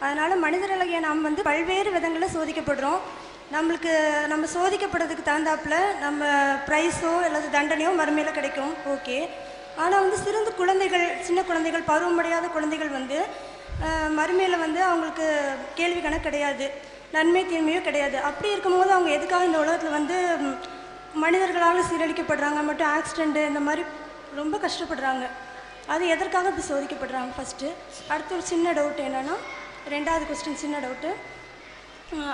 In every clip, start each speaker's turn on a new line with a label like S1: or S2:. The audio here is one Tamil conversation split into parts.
S1: அதனால் மனிதர்களாகிய நாம் வந்து பல்வேறு விதங்களில் சோதிக்கப்படுறோம். நம்ம சோதிக்கப்படுறதுக்கு தகுந்தாப்புல நம்ம ப்ரைஸோ அல்லது தண்டனையோ மறுமையில் கிடைக்கும், ஓகே. ஆனால் வந்து சின்ன குழந்தைகள், பருவமடையாத குழந்தைகள் வந்து மறுமையில் வந்து அவங்களுக்கு கேள்வி கணக்கு கிடையாது, நன்மை தீமையோ கிடையாது. அப்படி இருக்கும்போது அவங்க எதுக்காக இந்த உலகத்தில் வந்து மனிதர்களால் சீரழிக்கப்படுறாங்க, மட்டும் ஆக்சிடெண்ட்டு இந்த மாதிரி ரொம்ப கஷ்டப்படுறாங்க? அது எதற்காக இப்படி சோதிக்கப்படுறாங்க ஃபஸ்ட்டு. அடுத்து ஒரு சின்ன டவுட் என்னென்னா, 2வது கொஸ்டின் சின்ன டவுட்டு.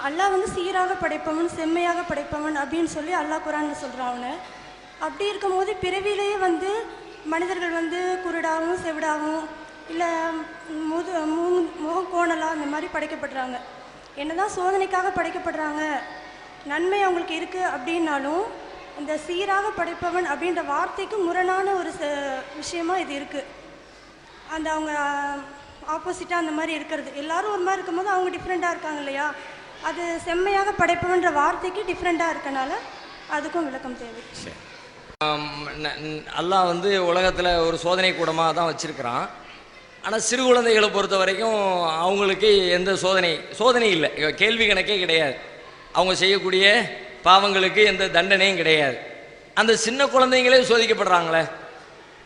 S1: அல்லாஹ் வந்து சீராக படைப்பவன், செம்மையாக படைப்பவன் அப்படின்னு சொல்லி அல்லாஹ் குரானில் சொல்கிறான் அவனை. அப்படி இருக்கும்போது பிறவிலேயே வந்து மனிதர்கள் வந்து குருடாகவும் செவிடாகவும் இல்லை முகம் கோணலாக அந்த மாதிரி படைக்கப்படுறாங்க. என்னதான் சோதனைக்காக படைக்கப்படுறாங்க, நன்மை அவங்களுக்கு இருக்குது அப்படின்னாலும் இந்த சீராக படைப்பவன் அப்படின்ற வார்த்தைக்கு முரணான ஒரு விஷயமா இது இருக்குது. அந்த அவங்க ஆப்போசிட்டாக அந்த மாதிரி இருக்கிறது, எல்லாரும் ஒரு மாதிரி இருக்கும்போது அவங்க டிஃப்ரெண்ட்டாக இருக்காங்க இல்லையா? அது செம்மையாக படைப்பவன்ற வார்த்தைக்கு டிஃப்ரெண்ட்டாக இருக்கனால அதுக்கும் விளக்கம் தேவை.
S2: அல்லாஹ் வந்து உலகத்தில் ஒரு சோதனை கூடமாக தான் வச்சுருக்கிறான். ஆனால் சிறு குழந்தைகளை பொறுத்த வரைக்கும் அவங்களுக்கு எந்த சோதனை இல்லை, கேள்வி கணக்கே கிடையாது. அவங்க செய்யக்கூடிய பாவங்களுக்கு எந்த தண்டனையும் கிடையாது. அந்த சின்ன குழந்தைங்களே சோதிக்கப்படுறாங்களே,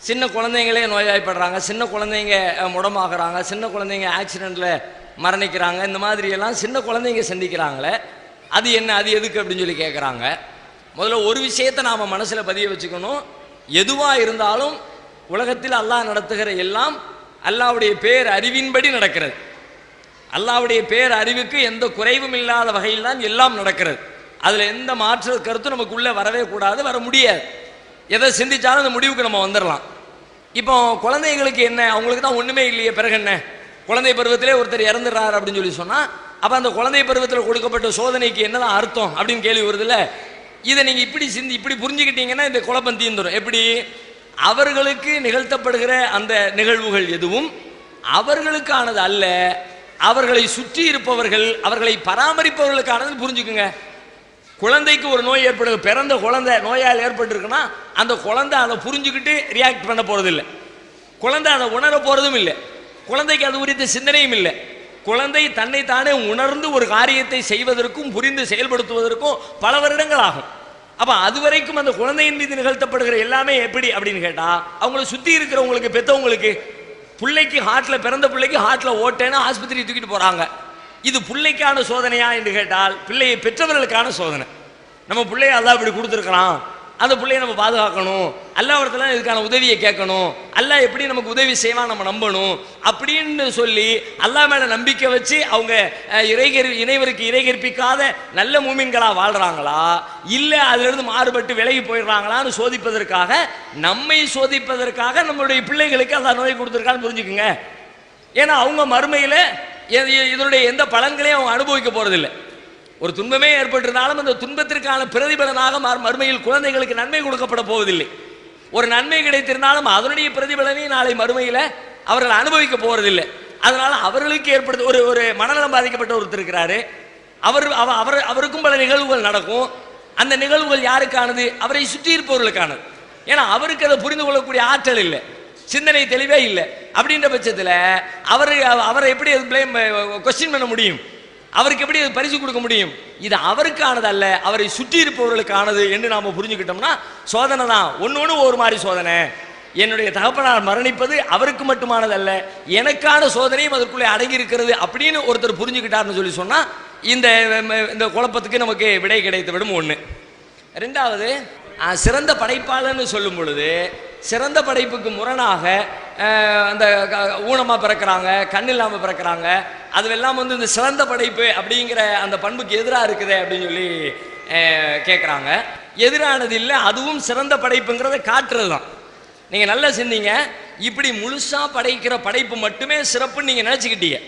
S2: சின்ன குழந்தைங்களே நோய்வாய்ப்படுறாங்க, சின்ன குழந்தைங்க முடமாகறாங்க, சின்ன குழந்தைங்க ஆக்சிடெண்ட்டில் மரணிக்கிறாங்க. இந்த மாதிரியெல்லாம் சின்ன குழந்தைங்க சந்திக்கிறாங்களே, அது என்ன, அது எதுக்கு அப்படின்னு சொல்லி கேட்குறாங்க. முதல்ல ஒரு விஷயத்தை நாம் மனசில் பதிய வச்சுக்கணும். எதுவாக இருந்தாலும் உலகத்தில் அல்லாஹ் நடத்துகிற எல்லாம் அல்லாஹ்வுடைய பேர் அறிவின்படி நடக்கிறது. அல்லாஹ்வுடைய பேர் அறிவுக்கு எந்த குறைவும் இல்லாத வகையில் தான் எல்லாம் நடக்கிறது. அதில் எந்த மாற்று கருத்தும் நமக்குள்ளே வரவே கூடாது, வர முடியாது. எதை சிந்திச்சாலும் அந்த முடிவுக்கு நம்ம வந்துடலாம். இப்போ குழந்தைங்களுக்கு என்ன, அவங்களுக்கு தான் ஒன்றுமே இல்லையே, பிறகு என்ன? குழந்தை பருவத்திலே ஒருத்தர் இறந்துடுறாரு அப்படின்னு சொல்லி சொன்னால், அப்போ அந்த குழந்தை பருவத்தில் கொடுக்கப்பட்ட சோதனைக்கு என்னதான் அர்த்தம் அப்படின்னு கேள்வி வருதுல்ல. இதை நீங்கள் இப்படி புரிஞ்சுக்கிட்டீங்கன்னா இந்த குழப்பம் தீர்ந்துடும். எப்படி? அவர்களுக்கு நிகழ்த்தப்படுகிற அந்த நிகழ்வுகள் எதுவும் அவர்களுக்கானது அல்ல, அவர்களை சுற்றி இருப்பவர்கள், அவர்களை பராமரிப்பவர்களுக்கானது புரிஞ்சுக்குங்க. குழந்தைக்கு ஒரு நோய் ஏற்படுது, பிறந்த குழந்தை நோயால் ஏற்பட்டுருக்குன்னா அந்த குழந்தை அதை புரிஞ்சுக்கிட்டு ரியாக்ட் பண்ண போகிறதில்லை, குழந்தை அதை உணர போகிறதும் இல்லை, குழந்தைக்கு அது குறித்த சிந்தனையும் இல்லை. குழந்தை தன்னைத்தானே உணர்ந்து ஒரு காரியத்தை செய்வதற்கும் புரிந்து செயல்படுத்துவதற்கும் பல வருடங்கள் ஆகும். அப்போ அது வரைக்கும் அந்த குழந்தையின் மீது நிகழ்த்தப்படுகிற எல்லாமே எப்படி அப்படின்னு கேட்டால், அவங்கள சுற்றி இருக்கிறவங்களுக்கு, பெற்றவங்களுக்கு, பிள்ளைக்கு ஹார்ட்டில், பிறந்த பிள்ளைக்கு ஹார்ட்டில் ஓட்டேன்னு ஆஸ்பத்திரி தூக்கிட்டு போகிறாங்க. இது பிள்ளைக்கான சோதனையா என்று கேட்டால் பிள்ளையை பெற்றவர்களுக்கான சோதனை. நம்ம பிள்ளைய அல்லாஹ் இப்படி கொடுத்துருக்கலாம், அந்த பிள்ளையை நம்ம பாதுகாக்கணும், அல்லாஹ்விடத்தில் இதுக்கான உதவியை கேட்கணும், அல்லாஹ் எப்படி நமக்கு உதவி செய்வான் நம்ம நம்பணும் அப்படின்னு சொல்லி அல்லாஹ் மேலே நம்பிக்கை வச்சு அவங்க இறைவருக்கு இறை கற்பிக்காத நல்ல மூமின்களாக வாழ்கிறாங்களா, இல்லை அதிலிருந்து மாறுபட்டு விலகி போயிடுறாங்களான்னு சோதிப்பதற்காக, நம்மை சோதிப்பதற்காக நம்மளுடைய பிள்ளைகளுக்கு அல்லாஹ் நோய் கொடுத்துருக்கான்னு புரிஞ்சுக்குங்க. ஏன்னா அவங்க மறுமையில் இதனுடைய எந்த பலன்களையும் அவங்க அனுபவிக்க போகிறதில்லை. ஒரு துன்பமே ஏற்பட்டிருந்தாலும் அந்த துன்பத்திற்கான பிரதிபலனாக மறுமையில் குழந்தைகளுக்கு நன்மை கொடுக்கப்பட போவதில்லை. ஒரு நன்மை கிடைத்திருந்தாலும் அதனுடைய பிரதிபலனை நாளை மறுமையில் அவர்கள் அனுபவிக்க போவதில்லை. அதனால் அவர்களுக்கு ஏற்படுத்த ஒரு மனநலம் பாதிக்கப்பட்ட ஒருத்தர் இருக்கிறாரு, அவருக்கும் பல நிகழ்வுகள் நடக்கும். அந்த நிகழ்வுகள் யாருக்கானது? அவரை சுற்றி இருப்பவர்களுக்கானது. ஏன்னா அவருக்கு அதை புரிந்து கொள்ளக்கூடிய ஆற்றல் இல்லை, சிந்தனை தெளிவே இல்லை. அப்படின்ற பட்சத்தில் அவரை எப்படி கொஸ்டின் பண்ண முடியும், அவருக்கு எப்படி பரிசு கொடுக்க முடியும்? இது அவருக்கானது அல்ல, அவரை சுற்றி இருப்பவர்களுக்கானது என்று நாம் புரிஞ்சுக்கிட்டோம்னா சோதனை தான். ஒன்று ஒரு மாதிரி சோதனை. என்னுடைய தகப்பனார் மரணிப்பது அவருக்கு மட்டுமானது அல்ல, எனக்கான சோதனையும் அதற்குள்ளே அடங்கி இருக்கிறது அப்படின்னு ஒருத்தர் புரிஞ்சுக்கிட்டார்னு சொல்லி சொன்னால் இந்த குழப்பத்துக்கு நமக்கு விடை கிடைத்து விடும். ஒன்று. ரெண்டாவது, சிறந்த படைப்பாளன்னு சொல்லும் பொழுது சிறந்த படைப்புக்கு முரணாக அந்த ஊனமாக பிறக்கிறாங்க, கண் இல்லாமல் பிறக்கிறாங்க, அதுவெல்லாம் வந்து இந்த சிறந்த படைப்பு அப்படிங்கிற அந்த பண்புக்கு எதிராக இருக்குது அப்படின்னு சொல்லி கேட்குறாங்க. எதிரானது இல்லை, அதுவும் சிறந்த படைப்புங்கிறத காட்டுறது தான். நீங்கள் நல்லா சிந்திங்க. இப்படி முழுசாக படைக்கிற படைப்பு மட்டுமே சிறப்புன்னு நீங்கள் நினச்சிக்கிட்டீங்க.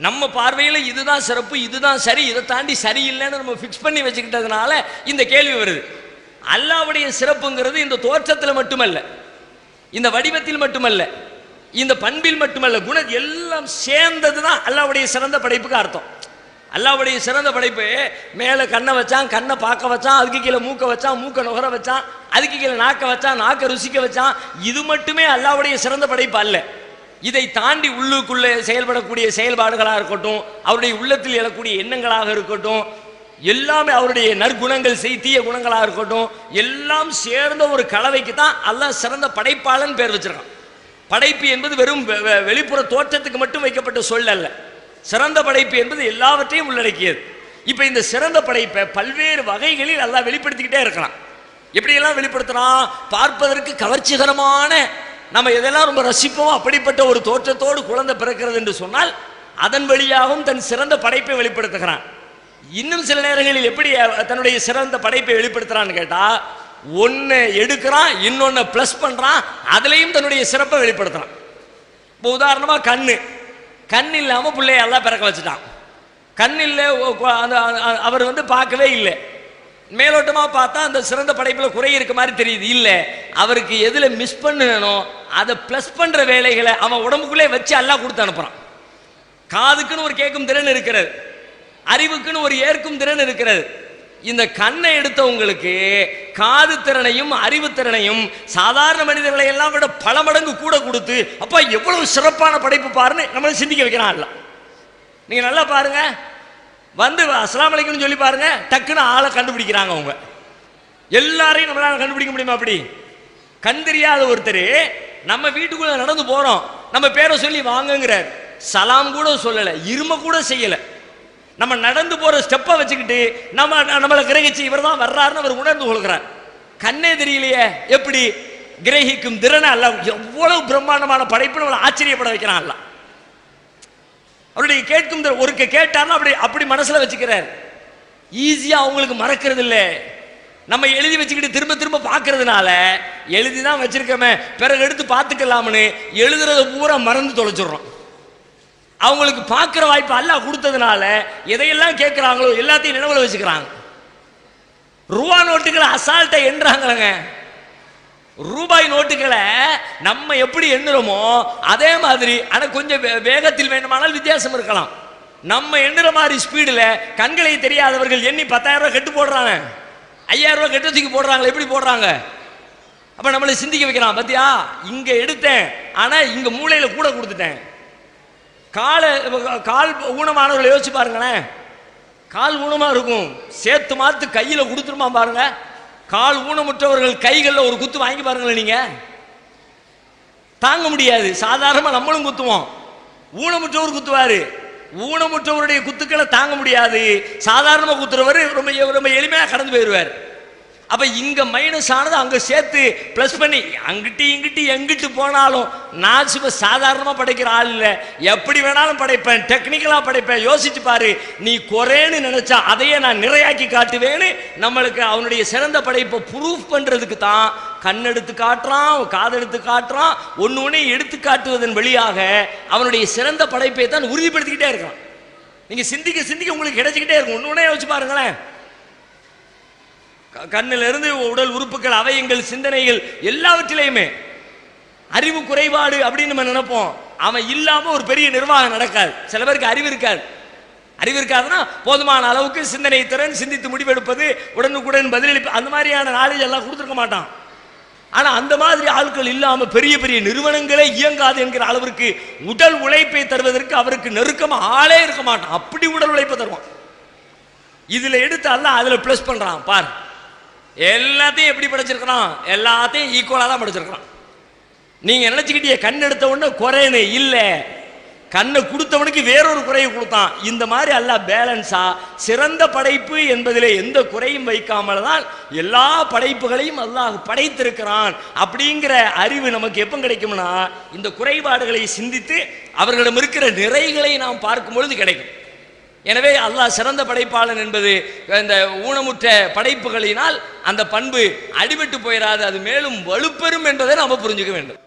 S2: நம்ம பார்வையில் இதுதான் சிறப்பு, இதுதான் சரி, இதை தாண்டி சரியில்லைன்னு நம்ம ஃபிக்ஸ் பண்ணி வச்சுக்கிட்டதுனால இந்த கேள்வி வருது. அல்லாஹ்வுடைய சிறப்புங்கிறது இந்த தோற்றத்தில் மட்டுமல்ல, இந்த வடிவத்தில் மட்டுமல்ல, இந்த பண்பில் மட்டுமல்ல, குணம் எல்லாம் சேர்ந்தது தான் அல்லாஹ்வுடைய சிறந்த படைப்புக்கு அர்த்தம். அல்லாஹ்வுடைய சிறந்த படைப்பு மேலே கண்ணை வச்சான், கண்ணை பார்க்க வச்சான், அதுக்கு கீழே மூக்கை வச்சான், மூக்கை நுகர வச்சான், அதுக்கு கீழே நாக்கை வச்சான், நாக்கை ருசிக்க வச்சான். இது மட்டுமே அல்லாஹ்வுடைய சிறந்த படைப்பு அல்ல. இதை தாண்டி உள்ளுக்குள்ளே செயல்படக்கூடிய செயல்பாடுகளாக இருக்கட்டும், அவருடைய உள்ளத்தில் எழக்கூடிய எண்ணங்களாக இருக்கட்டும், எல்லாமே அவருடைய நற்குணங்கள் தீய குணங்களாக இருக்கட்டும், எல்லாம் சேர்ந்த ஒரு கலவைக்கு தான் அல்லாஹ் சிறந்த படைப்பாளன் பேர் வச்சிருக்கான். படைப்பு என்பது வெறும் வெளிப்புற தோற்றத்துக்கு மட்டும் வைக்கப்பட்ட சொல் அல்ல. சிறந்த படைப்பு என்பது எல்லாவற்றையும் உள்ளடக்கியது. இப்ப இந்த சிறந்த படைப்பை பல்வேறு வகைகளில் அல்லாஹ் வெளிப்படுத்திக்கிட்டே இருக்கிறான். எப்படியெல்லாம் வெளிப்படுத்துறான்? பார்ப்பதற்கு கவர்ச்சிகரமான, நம்ம எதெல்லாம் ரொம்ப ரசிப்போம் அப்படிப்பட்ட ஒரு தோற்றத்தோடு குழந்தை பிறக்கிறது என்று சொன்னால் அதன் வழியாகவும் தன் சிறந்த படைப்பை வெளிப்படுத்துகிறான். இன்னும் சில நேரங்களில் எப்படி தன்னுடைய சிறந்த படைப்பை வெளிப்படுத்துறான்னு கேட்டா, ஒன்னு எடுக்கிறான், இன்னொன்னு பிளஸ் பண்றான், அதுலயும் தன்னுடைய சிறப்பை வெளிப்படுத்துறான். இப்போ உதாரணமா கண் இல்லாம பிள்ளைய எல்லாம் பிறக்க வச்சுட்டான். கண் இல்லை, அவர் பார்க்கவே இல்லை. மேலோட்டமா பார்த்தா அந்த சிறந்த படைப்புல குறை இருக்க மாதிரி தெரியுது. இல்ல, அவருக்கு எதுல மிஸ் பண்ணணும் அதை பிளஸ் பண்ற வேலைகளை அவன் உடம்புக்குள்ளே வச்சு எல்லாம் கொடுத்து அனுப்புறான். காதுக்குன்னு ஒரு கேட்கும் திறன் இருக்கிறது, அறிவுக்குன்னு ஒரு ஏற்கும் திறன் இருக்கிறது. இந்த கண்ணை எடுத்தவங்களுக்கு காது திறனையும் அறிவு திறனையும் சாதாரண மனிதர்களை எல்லாம் விட பல மடங்கு கூட கொடுத்து, அப்பா எவ்வளவு சிறப்பான படைப்பு பாருன்னு நம்மளை சிந்திக்க வைக்கிறான். நீங்க நல்லா பாருங்க, அஸ்ஸலாமு அலைக்கும்னு சொல்லி பாருங்க, டக்குன்னு ஆளை கண்டுபிடிக்கிறாங்க. அவங்க எல்லாரையும் நம்மளால கண்டுபிடிக்க முடியுமா? அப்படி கண் தெரியாத ஒருத்தர் நம்ம வீட்டுக்குள்ள நடந்து போறோம், நம்ம பேரை சொல்லி வாங்குங்கிறார், சலாம் கூட சொல்லல, இரும கூட செய்யல. நம்ம நடந்து போற ஸ்டெப்பை வச்சுக்கிட்டு நம்மளை கிரகிச்சு இவர் தான் வர்றாருன்னு அவர் உணர்ந்து கொள்கிறார். கண்ணே தெரியலையே, எப்படி கிரகிக்கும் திறனை அல்ல, எவ்வளவு பிரம்மாண்டமான படைப்பு நம்மளை ஆச்சரியப்பட வைக்கிறான் அல்ல. அவருடைய கேட்கும் ஒரு கேட்டார்னா அப்படி மனசுல வச்சுக்கிறார். ஈஸியா அவங்களுக்கு மறக்கிறது இல்லை. நம்ம எழுதி வச்சுக்கிட்டு திரும்ப திரும்ப பார்க்கறதுனால, எழுதிதான் வச்சிருக்கமே பிறகு எடுத்து பார்த்துக்கலாம்னு எழுதுறத பூரா மறந்து தொலைச்சிடுறோம். அவங்களுக்கு பார்க்கிற வாய்ப்பு அல்லாஹ் கொடுத்ததுனால எதையெல்லாம் கேட்கிறாங்களோ எல்லாத்தையும் நினைவுல வச்சுக்கிறாங்க. ரூபா நோட்டுகளை அசால்ட்டா எண்ணுறாங்களங்க. ரூபாய் நோட்டுகளை நம்ம எப்படி எண்ணுறோமோ அதே மாதிரி, ஆனா கொஞ்சம் வேகத்தில் வேண்டுமானால் வித்தியாசம் இருக்கலாம். நம்ம எண்ணுற மாதிரி ஸ்பீடில் கண்களை தெரியாதவர்கள் எண்ணி 10,000 ரூபாய் கட்டு போடுறாங்க, 5,000 ரூபாய் கட்டு தூக்கி போடுறாங்க. எப்படி போடுறாங்க? அப்ப நம்மளை சிந்திக்க வைக்கிறான். பத்தியா, இங்க எடுத்தேன், ஆனா இங்க மூளையில கூட கொடுத்துட்டேன். கால் ஊனமானவர்களை யோசிச்சு பாருங்களேன். கால் ஊனமா இருக்கும், சேர்த்து மாத்து கையில கொடுத்துருமா பாருங்க. கால் ஊனமுற்றவர்கள் கைகளில் ஒரு குத்து வாங்கி பாருங்களேன், நீங்க தாங்க முடியாது. சாதாரணமா நம்மளும் குத்துவோம், ஊனமுற்றவர் குத்துவாரு. ஊனமுற்றவருடைய குத்துக்களை தாங்க முடியாது. சாதாரணமா குத்துறவர் ரொம்ப எளிமையா கடந்து போயிடுவார். அப்ப இங்க மைனஸ் ஆனது அங்க சேர்த்து பிளஸ் பண்ணி அங்கிட்டு இங்கிட்டு எங்கிட்டு போனாலும் நான் சும்மா சாதாரணமா படைக்கிற ஆள் இல்ல, எப்படி வேணாலும் படைப்பேன், டெக்னிக்கலா படைப்பேன். யோசிச்சு பாரு, நீ குறைன்னு நினைச்சா அதையே நான் நிறையாக்கி காட்டுவேன்னு நம்மளுக்கு அவனுடைய சிறந்த படைப்பை ப்ரூஃப் பண்றதுக்கு தான் கண்ணெடுத்து காட்டுறான், காதெடுத்து காட்டுறான். ஒன்னு எடுத்து காட்டுவதன் வழியாக அவனுடைய சிறந்த படைப்பை தான் உறுதிப்படுத்திக்கிட்டே இருக்கான். நீங்க சிந்திக்க சிந்திக்க உங்களுக்கு கிடைச்சிக்கிட்டே இருக்கும். ஒன்னு யோசிச்சு பாருங்களேன். கண்ணிலிருந்து உடல் உறுப்புகள், அவயங்கள், சிந்தனைகள் எல்லாவற்றிலையுமே அறிவு குறைபாடு அப்படின்னு நம்ம நினைப்போம். அவன் இல்லாம ஒரு பெரிய நிர்வாகம் நடக்காது. சில பேருக்கு அறிவு இருக்காதுன்னா போதுமான அளவுக்கு சிந்தனை திறன், சிந்தித்து முடிவெடுப்பது, உடனுக்குடன் பதிலளிப்பு, அந்த மாதிரியான நாலேஜ் எல்லாம் கொடுத்துருக்க மாட்டான். ஆனா அந்த மாதிரி ஆட்கள் இல்லாம பெரிய பெரிய நிறுவனங்களே இயங்காது என்கிற அளவிற்கு உடல் உழைப்பை தருவதற்கு அவருக்கு நெருக்கமா ஆளே இருக்க மாட்டான். அப்படி உடல் உழைப்பை தருவான். இதுல எடுத்து அல்ல அதுல பிளஸ் பண்றான். பார், எல்லாத்தையும் எப்படி படைச்சிருக்கிறான்? எல்லாத்தையும் ஈக்குவலா தான் படைச்சிருக்கிறான். நீங்க நினைச்சுக்கிட்டே கண் எடுத்த உடனே குறைன்னு இல்ல, கண்ணை கொடுத்தவனுக்கு வேறொரு குறையை கொடுத்தான். இந்த மாதிரி அல்லாஹ் பேலன்ஸா சிறந்த படைப்பு என்பதிலே எந்த குறையும் வைக்காமல் தான் எல்லா படைப்புகளையும் அல்லாஹ் படைத்திருக்கிறான். அப்படிங்கிற அறிவு நமக்கு எப்போ கிடைக்கும்னா, இந்த குறைபாடுகளை சிந்தித்து அவர்களிடம் இருக்கிற நிறைகளை நாம் பார்க்கும் பொழுது கிடைக்கும். எனவே அல்லாஹ் சிறந்த படைப்பாளன் என்பது இந்த ஊனமுற்ற படைப்புகளினால் அந்த பண்பு அடிபட்டு போயிடாது, அது மேலும் வலுப்பெறும் என்பதை நாம் புரிஞ்சுக்க வேண்டும்.